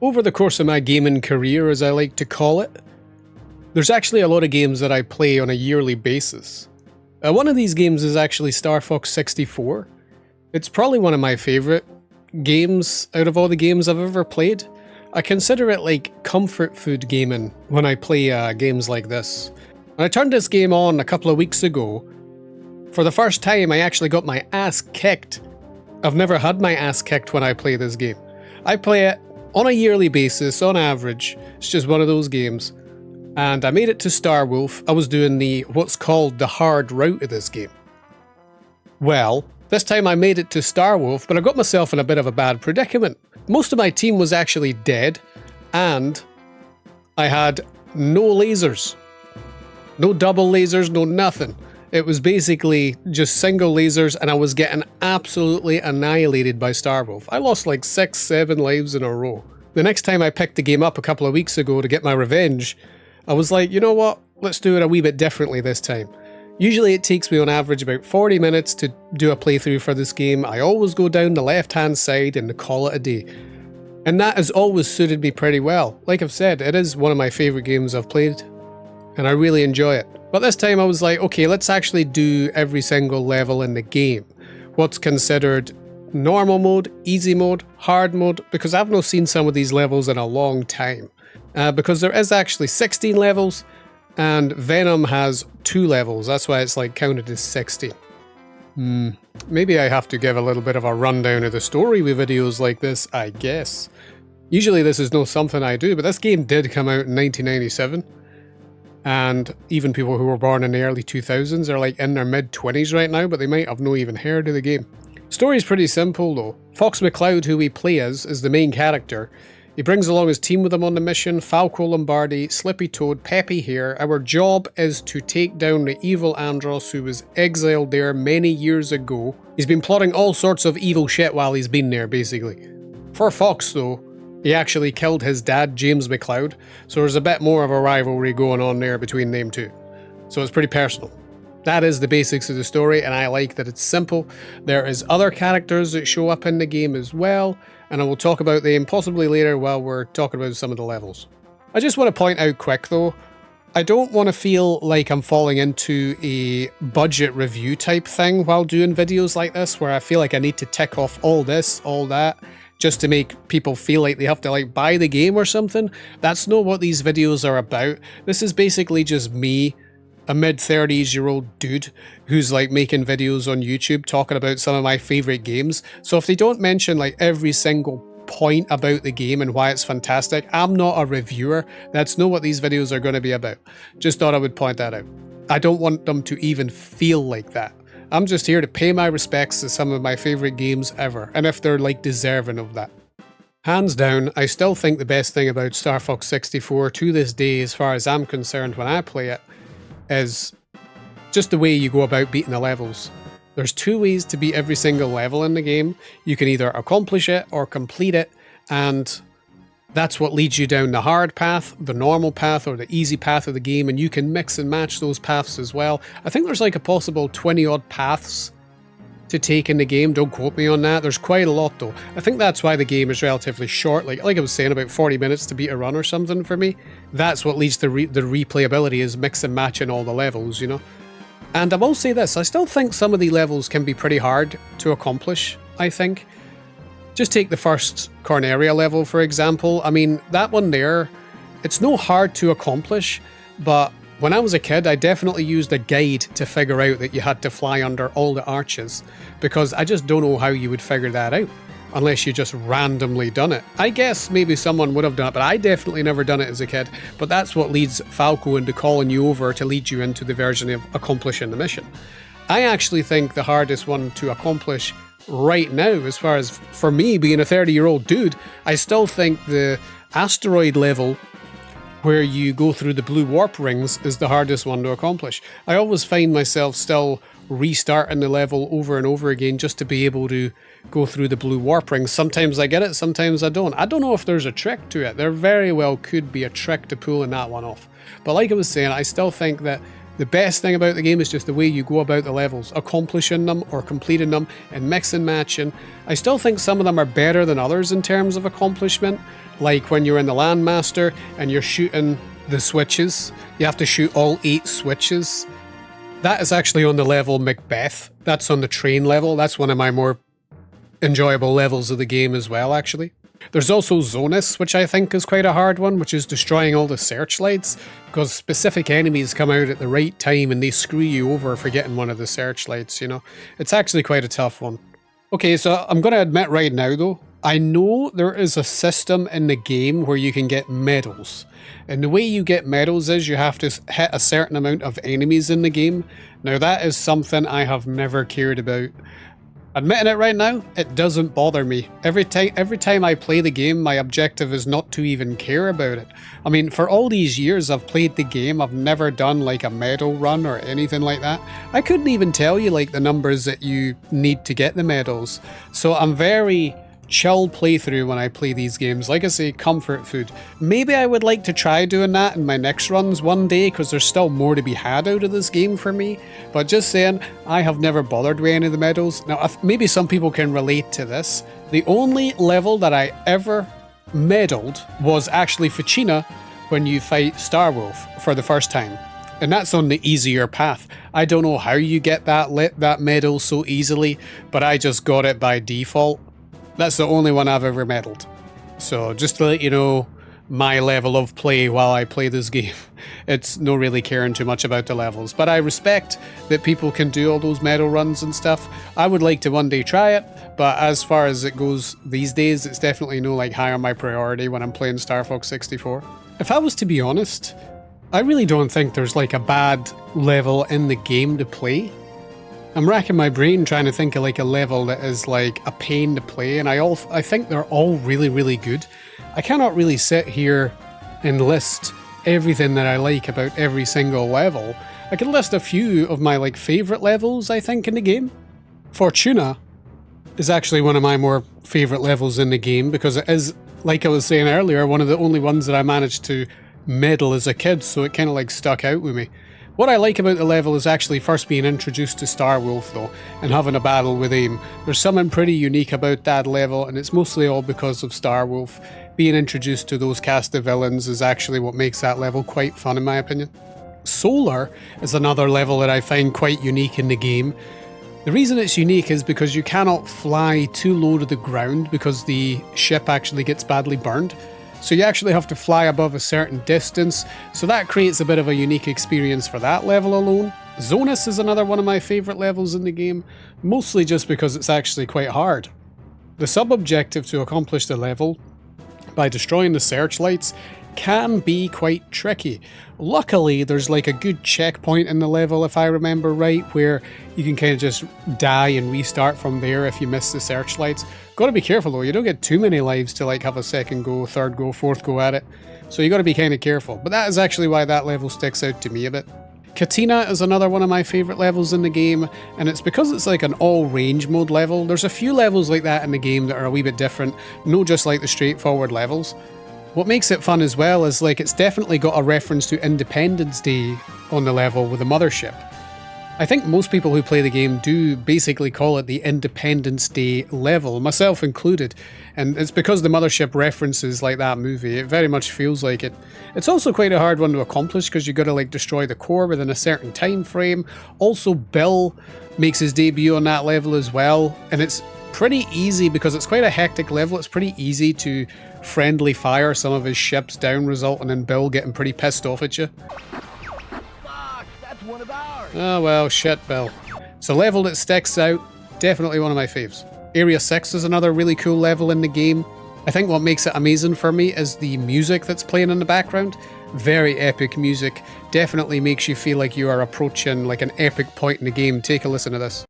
Over the course of my gaming career, as I like to call it, there's actually a lot of games that I play on a yearly basis. One of these games is actually Star Fox 64. It's probably one of my favourite games out of all the games I've ever played. I consider it like comfort food gaming when I play games like this. When I turned this game on a couple of weeks ago, for the first time I actually got my ass kicked. I've never had my ass kicked when I play this game. I play it on a yearly basis, on average. It's just one of those games. And I made it to Star Wolf. I was doing what's called the hard route of this game. Well, this time I made it to Star Wolf, but I got myself in a bit of a bad predicament. Most of my team was actually dead, and I had no lasers. No double lasers, no nothing. It was basically just single lasers, and I was getting absolutely annihilated by Star Wolf. I lost like 6-7 lives in a row. The next time I picked the game up a couple of weeks ago to get my revenge, I was like, you know what? Let's do it a wee bit differently this time. Usually it takes me on average about 40 minutes to do a playthrough for this game. I always go down the left-hand side and call it a day. And that has always suited me pretty well. Like I've said, it is one of my favourite games I've played, and I really enjoy it. But this time I was like, okay, let's actually do every single level in the game. What's considered normal mode, easy mode, hard mode, because I've not seen some of these levels in a long time. Because there is actually 16 levels, and Venom has 2 levels. That's why it's like counted as 16. Maybe I have to give a little bit of a rundown of the story with videos like this, I guess. Usually this is not something I do, but this game did come out in 1997. And even people who were born in the early 2000s are like in their mid-20s right now, but they might have not even heard of the game. Story's pretty simple though. Fox McCloud, who we play as, is the main character. He brings along his team with him on the mission: Falco Lombardi, Slippy Toad, Peppy Hare. Our job is to take down the evil Andros, who was exiled there many years ago. He's been plotting all sorts of evil shit while he's been there, basically. For Fox though, he actually killed his dad, James McCloud, so there's a bit more of a rivalry going on there between them two. So it's pretty personal. That is the basics of the story, and I like that it's simple. There is other characters that show up in the game as well, and I will talk about them possibly later while we're talking about some of the levels. I just want to point out quick though, I don't want to feel like I'm falling into a budget review type thing while doing videos like this, where I feel like I need to tick off all this, all that, just to make people feel like they have to like buy the game or something. That's not what these videos are about. This is basically just me, a mid-30s-year-old dude who's like making videos on YouTube talking about some of my favorite games. So if they don't mention like every single point about the game and why it's fantastic, I'm not a reviewer. That's not what these videos are going to be about. Just thought I would point that out. I don't want them to even feel like that. I'm just here to pay my respects to some of my favorite games ever, and if they're like deserving of that. Hands down, I still think the best thing about Star Fox 64 to this day, as far as I'm concerned when I play it, is just the way you go about beating the levels. There's 2 ways to beat every single level in the game. You can either accomplish it or complete it, and that's what leads you down the hard path, the normal path, or the easy path of the game, and you can mix and match those paths as well. I think there's like a possible 20 odd paths to take in the game. Don't quote me on that. There's quite a lot though. I think that's why the game is relatively short. Like I was saying, about 40 minutes to beat a run or something for me. That's what leads to the replayability, is mix and matching all the levels, you know. And I will say this, I still think some of the levels can be pretty hard to accomplish, I think. Just take the first Corneria level, for example. I mean, that one there, it's no hard to accomplish, but when I was a kid, I definitely used a guide to figure out that you had to fly under all the arches, because I just don't know how you would figure that out, unless you just randomly done it. I guess maybe someone would have done it, but I definitely never done it as a kid. But that's what leads Falco into calling you over to lead you into the version of accomplishing the mission. I actually think the hardest one to accomplish right now, as far as for me being a 30-year-old dude, I still think the asteroid level where you go through the blue warp rings is the hardest one to accomplish. I always find myself still restarting the level over and over again just to be able to go through the blue warp rings. Sometimes I get it, sometimes I don't. I don't know if there's a trick to it. There very well could be a trick to pulling that one off. But like I was saying, I still think that The best thing about the game is just the way you go about the levels, accomplishing them or completing them and mix and matching. I still think some of them are better than others in terms of accomplishment, like when you're in the Landmaster and you're shooting the switches. You have to shoot all 8 switches. That is actually on the level Macbeth. That's on the train level. That's one of my more enjoyable levels of the game as well, actually. There's also Zonus, which I think is quite a hard one, which is destroying all the searchlights, because specific enemies come out at the right time and they screw you over for getting one of the searchlights, you know. It's actually quite a tough one. Okay, so I'm going to admit right now though, I know there is a system in the game where you can get medals. And the way you get medals is you have to hit a certain amount of enemies in the game. Now that is something I have never cared about. Admitting it right now, it doesn't bother me. Every time I play the game, my objective is not to even care about it. I mean, for all these years I've played the game, I've never done like a medal run or anything like that. I couldn't even tell you like the numbers that you need to get the medals. So I'm very chill playthrough when I play these games. Like I say, comfort food. Maybe I would like to try doing that in my next runs one day, because there's still more to be had out of this game for me. But just saying, I have never bothered with any of the medals. Now, maybe some people can relate to this. The only level that I ever medaled was actually Fucina, when you fight Starwolf for the first time. And that's on the easier path. I don't know how you get that medal so easily, but I just got it by default. That's the only one I've ever medaled. So just to let you know my level of play while I play this game. It's not really caring too much about the levels. But I respect that people can do all those medal runs and stuff. I would like to one day try it, but as far as it goes these days, it's definitely no like high on my priority when I'm playing Star Fox 64. If I was to be honest, I really don't think there's like a bad level in the game to play. I'm racking my brain trying to think of like a level that is like a pain to play, and I think they're all really, really good. I cannot really sit here and list everything that I like about every single level. I can list a few of my like favorite levels, I think, in the game. Fortuna is actually one of my more favorite levels in the game, because it is, like I was saying earlier, one of the only ones that I managed to medal as a kid, so it kind of like stuck out with me. What I like about the level is actually first being introduced to Starwolf though, and having a battle with him. There's something pretty unique about that level, and it's mostly all because of Starwolf. Being introduced to those cast of villains is actually what makes that level quite fun in my opinion. Solar is another level that I find quite unique in the game. The reason it's unique is because you cannot fly too low to the ground because the ship actually gets badly burned. So you actually have to fly above a certain distance, so that creates a bit of a unique experience for that level alone. Zonus is another one of my favourite levels in the game, mostly just because it's actually quite hard. The sub-objective to accomplish the level, by destroying the searchlights, can be quite tricky. Luckily, there's like a good checkpoint in the level, if I remember right, where you can kind of just die and restart from there if you miss the searchlights. Gotta be careful though, you don't get too many lives to like have a second go, third go, fourth go at it. So you gotta be kind of careful, but that is actually why that level sticks out to me a bit. Katina is another one of my favourite levels in the game, and it's because it's like an all range mode level. There's a few levels like that in the game that are a wee bit different, no just like the straightforward levels. What makes it fun as well is like it's definitely got a reference to Independence Day on the level with the mothership. I think most people who play the game do basically call it the Independence Day level, myself included, and it's because the mothership references like that movie. It very much feels like it. It's also quite a hard one to accomplish because you got to like destroy the core within a certain time frame. Also, Bill makes his debut on that level as well, and it's pretty easy because it's quite a hectic level. It's pretty easy to friendly fire some of his ships down, resulting in Bill getting pretty pissed off at you. One of ours. Oh well, shit, Bill. It's a level that sticks out, definitely one of my faves. Area 6 is another really cool level in the game. I think what makes it amazing for me is the music that's playing in the background. Very epic music, definitely makes you feel like you are approaching like an epic point in the game. Take a listen to this.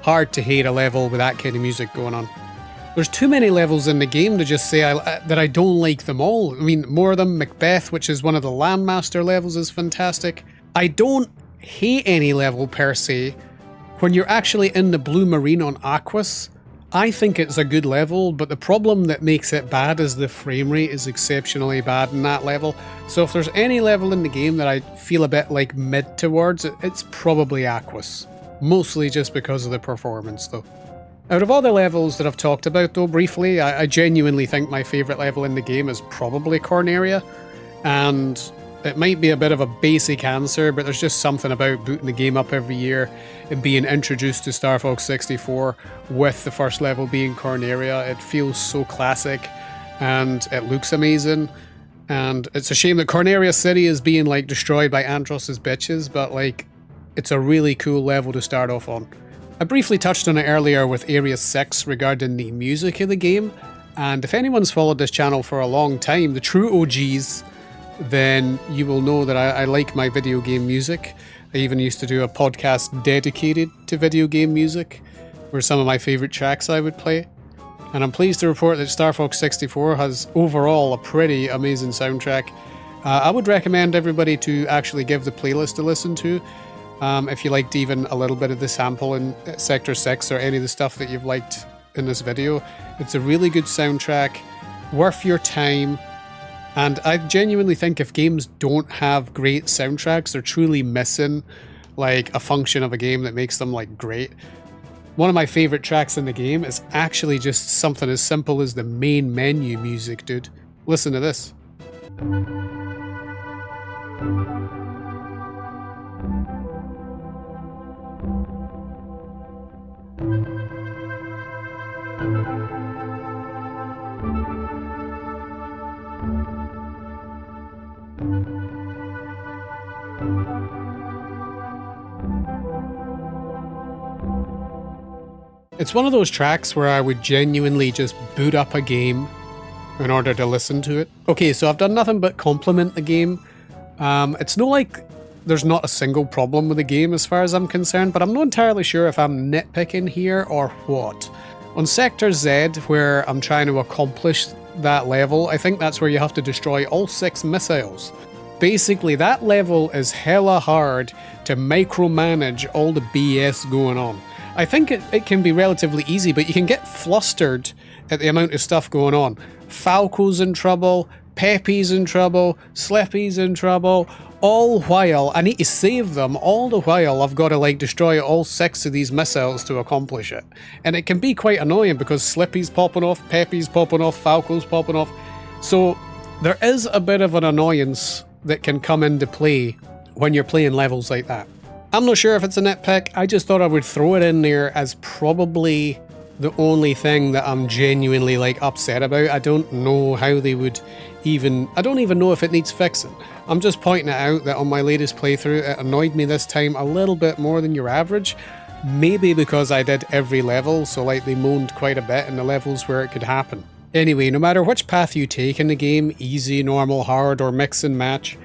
hard to hate a level with that kind of music going on. There's too many levels in the game to just say that I don't like them all. I mean, more of them. Macbeth, which is one of the Landmaster levels, is fantastic. I don't hate any level per se. When you're actually in the Blue Marine on Aquas, I think it's a good level, but the problem that makes it bad is the frame rate is exceptionally bad in that level. So if there's any level in the game that I feel a bit like mid towards, it's probably Aquas. Mostly just because of the performance though. Out of all the levels that I've talked about though briefly, I genuinely think my favourite level in the game is probably Corneria. And it might be a bit of a basic answer, but there's just something about booting the game up every year and being introduced to Star Fox 64 with the first level being Corneria. It feels so classic and it looks amazing. And it's a shame that Corneria City is being like destroyed by Andross's bitches, but like it's a really cool level to start off on. I briefly touched on it earlier with Area 6 regarding the music of the game, and if anyone's followed this channel for a long time, the true OGs, then you will know that I like my video game music. I even used to do a podcast dedicated to video game music, where some of my favourite tracks I would play. And I'm pleased to report that Star Fox 64 has overall a pretty amazing soundtrack. I would recommend everybody to actually give the playlist a listen to. If you liked even a little bit of the sample in Sector 6 or any of the stuff that you've liked in this video. It's a really good soundtrack, worth your time, and I genuinely think if games don't have great soundtracks, they're truly missing like a function of a game that makes them like great. One of my favourite tracks in the game is actually just something as simple as the main menu music, dude. Listen to this. It's one of those tracks where I would genuinely just boot up a game in order to listen to it. Okay, so I've done nothing but compliment the game. It's not like there's not a single problem with the game as far as I'm concerned, but I'm not entirely sure if I'm nitpicking here or what. On Sector Z, where I'm trying to accomplish that level, I think that's where you have to destroy all 6 missiles. Basically, that level is hella hard to micromanage all the BS going on. I think it can be relatively easy, but you can get flustered at the amount of stuff going on. Falco's in trouble, Peppy's in trouble, Slippy's in trouble, all while I need to save them, all the while I've got to like destroy all 6 of these missiles to accomplish it. And it can be quite annoying because Slippy's popping off, Peppy's popping off, Falco's popping off. So there is a bit of an annoyance that can come into play when you're playing levels like that. I'm not sure if it's a nitpick, I just thought I would throw it in there as probably the only thing that I'm genuinely like upset about. I don't know how they would I don't even know if it needs fixing. I'm just pointing it out that on my latest playthrough it annoyed me this time a little bit more than your average. Maybe because I did every level, so like they moaned quite a bit in the levels where it could happen. Anyway, no matter which path you take in the game, easy, normal, hard, or mix and match,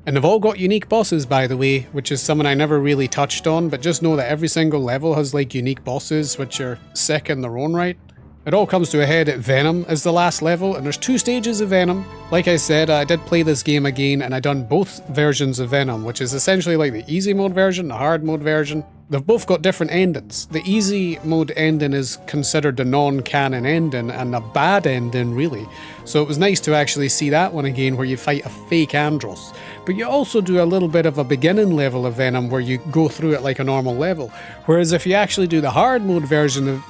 and they've all got unique bosses, by the way, which is something I never really touched on, but just know that every single level has like unique bosses which are sick in their own right. It all comes to a head at Venom as the last level, and there's 2 stages of Venom. Like I said, I did play this game again and I done both versions of Venom, which is essentially like the easy mode version, the hard mode version. They've both got different endings. The easy mode ending is considered the non-canon ending and a bad ending really. So it was nice to actually see that one again where you fight a fake Andross. But you also do a little bit of a beginning level of Venom where you go through it like a normal level. Whereas if you actually do the hard mode version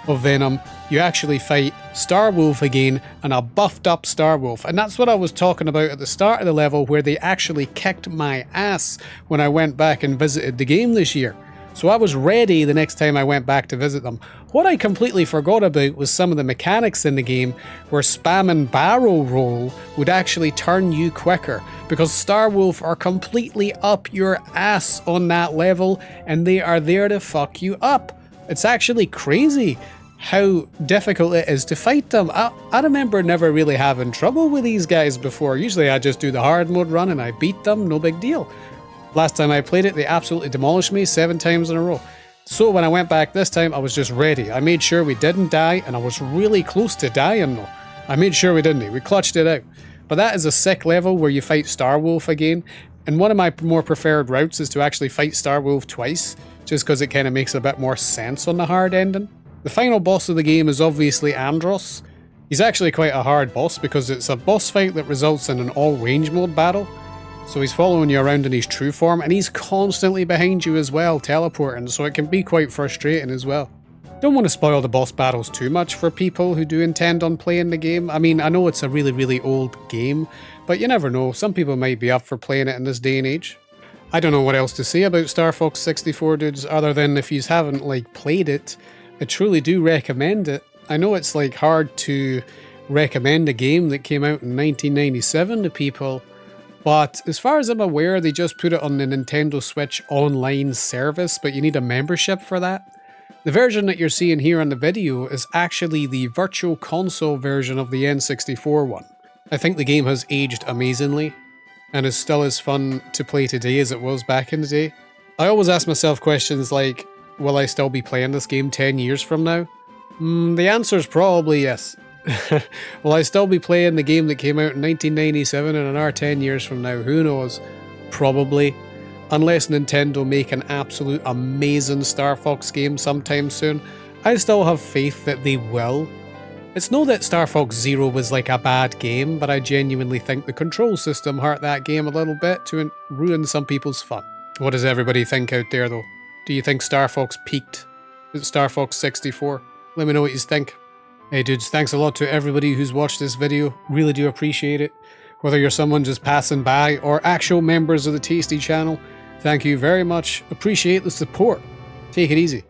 of Venom, you actually fight Starwolf again, and a buffed up Starwolf. And that's what I was talking about at the start of the level, where they actually kicked my ass when I went back and visited the game this year. So I was ready the next time I went back to visit them. What I completely forgot about was some of the mechanics in the game where spamming barrel roll would actually turn you quicker, because Starwolf are completely up your ass on that level and they are there to fuck you up. It's actually crazy how difficult it is to fight them. I remember never really having trouble with these guys before. Usually I just do the hard mode run and I beat them, no big deal. Last time I played it, they absolutely demolished me 7 times in a row. So when I went back this time, I was just ready. I made sure we didn't die, and I was really close to dying though. I made sure we didn't. We clutched it out. But that is a sick level where you fight Starwolf again. And one of my more preferred routes is to actually fight Starwolf twice, just because it kind of makes a bit more sense on the hard ending. The final boss of the game is obviously Andros. He's actually quite a hard boss because it's a boss fight that results in an all range mode battle. So he's following you around in his true form, and he's constantly behind you as well, teleporting, so it can be quite frustrating as well. Don't want to spoil the boss battles too much for people who do intend on playing the game. I mean, I know it's a really old game, but you never know, some people might be up for playing it in this day and age. I don't know what else to say about Star Fox 64, dudes, other than if you haven't played it, I truly do recommend it. I know it's hard to recommend a game that came out in 1997 to people, but as far as I'm aware, they just put it on the Nintendo Switch online service, but you need a membership for that. The version that you're seeing here on the video is actually the Virtual Console version of the N64 one. I think the game has aged amazingly, and is still as fun to play today as it was back in the day. I always ask myself questions like, will I still be playing this game 10 years from now? The answer is probably yes. Will I still be playing the game that came out in 1997 and another 10 years from now? Who knows? Probably. Unless Nintendo make an absolute amazing Star Fox game sometime soon, I still have faith that they will. It's no that Star Fox Zero was a bad game, but I genuinely think the control system hurt that game a little bit to ruin some people's fun. What does everybody think out there though? Do you think Star Fox peaked at Star Fox 64? Let me know what you think. Hey dudes, thanks a lot to everybody who's watched this video. Really do appreciate it. Whether you're someone just passing by or actual members of the Tasty channel, thank you very much. Appreciate the support. Take it easy.